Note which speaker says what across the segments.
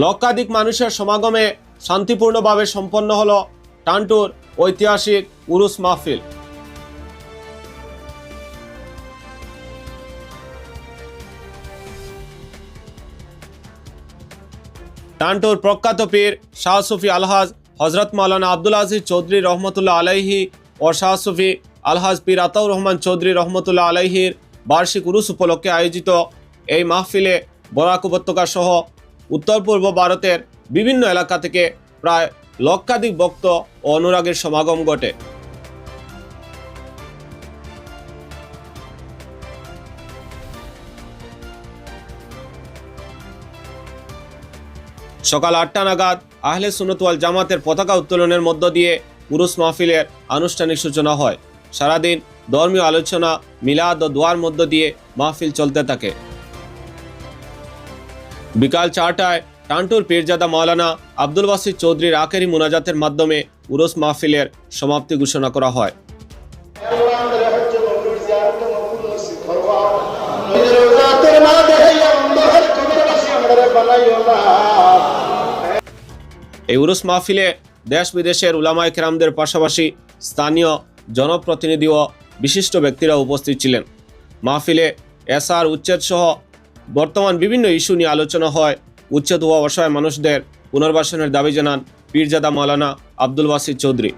Speaker 1: লক্ষাধিক মানুষের সমাগমে শান্তিপূর্ণভাবে সম্পন্ন হলো টান্টুর ঐতিহাসিক উরুস মাহফিল। টান্টুর প্রখ্যাত পীর শাহ সুফি আলহাজ হজরত মাওলানা আব্দুল আজিজ চৌধুরী রহমতুল্লাহ আলাইহি ও শাহ সুফি আলহাজ পীর আতাউর রহমান চৌধুরী রহমতুল্লাহ আলাইহির বার্ষিক উরুস উপলক্ষে আয়োজিত এই মাহফিলে বরাক উপত্যকা সহ উত্তর পূর্ব ভারতের বিভিন্ন এলাকা থেকে প্রায় লক্ষাধিক ভক্ত ও অনুরাগীর সমাগম ঘটে। সকাল ৮টা নাগাদ আহলে সুন্নাত ওয়াল জামাতের পতাকা উত্তোলনের মধ্য দিয়ে উরুস মাহফিলের আনুষ্ঠানিক সূচনা হয়। সারাদিন ধর্মীয় আলোচনা, মিলাদ ও দোয়ার মধ্য দিয়ে মাহফিল চলতে থাকে। বিকাল ৪টায় টান্টুর পীরজাদা মাওলানা আব্দুল বাসিত চৌধুরীর আখেরি মুনাজাতের মাধ্যমে উরুস মাহফিলের সমাপ্তি ঘোষণা করা হয়। এই উরুস মাহফিলে দেশ বিদেশের উলামায়ে কেরামদের পাশাপাশি স্থানীয় জনপ্রতিনিধি ও বিশিষ্ট ব্যক্তিরা উপস্থিত ছিলেন। মাহফিলে এসআর উচ্ছেদ সহ বর্তমান বিভিন্ন ইস্যু নিয়ে আলোচনা হয়। উচ্ছেদ হওয়া অসহায় মানুষদের পুনর্বাসনের দাবি জানান পীরজাদা মাওলানা আব্দুল বাসিত চৌধুরী।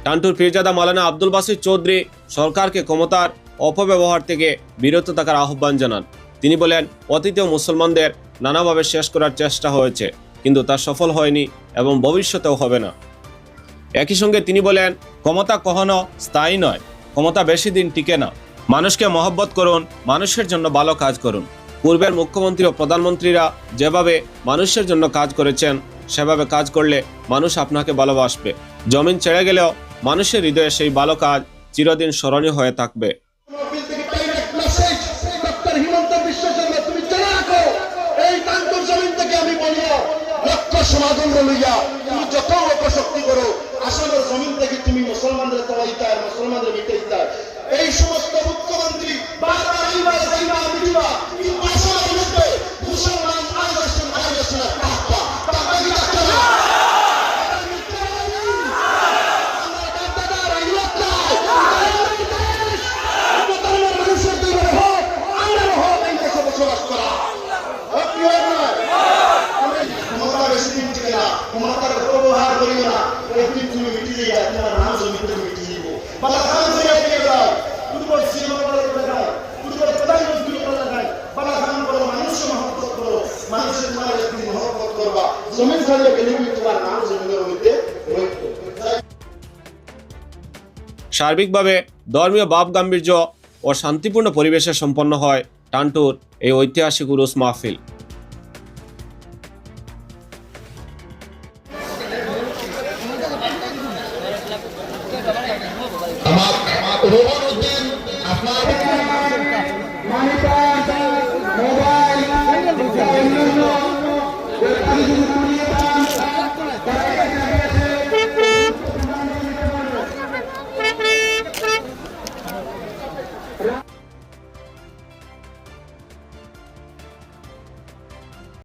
Speaker 1: টান্টুর পীরজাদা মাওলানা আব্দুল বাসিত চৌধুরী সরকারকে ক্ষমতার অপব্যবহার থেকে বিরত থাকার আহ্বান জানান। তিনি বলেন, অতীতেও মুসলমানদের নানাভাবে শেষ করার চেষ্টা হয়েছে, কিন্তু তা সফল হয়নি এবং ভবিষ্যতেও হবে না। একই সঙ্গে তিনি বলেন, ক্ষমতা কখনো স্থায়ী নয়, ক্ষমতা বেশি দিন টিকে না। মানুষকে মহব্বত করুন, মানুষের জন্য ভালো কাজ করুন। পূর্বের মুখ্যমন্ত্রী ও প্রধানমন্ত্রীরা যেভাবে মানুষের জন্য কাজ করেছেন, সেভাবে কাজ করলে মানুষ আপনাকে ভালোবাসবে। জমিন ছেড়ে গেলেও মানুষের হৃদয়ে সেই ভালো কাজ চিরদিন স্মরণীয় হয়ে থাকবে।
Speaker 2: এই সমস্ত মুখ্যমন্ত্রী
Speaker 1: সার্বিকভাবে ধর্মীয় ভাব গাম্ভীর্য ও শান্তিপূর্ণ পরিবেশে সম্পন্ন হয় টান্টুর এই ঐতিহাসিক উরুস মাহফিল।
Speaker 2: আমার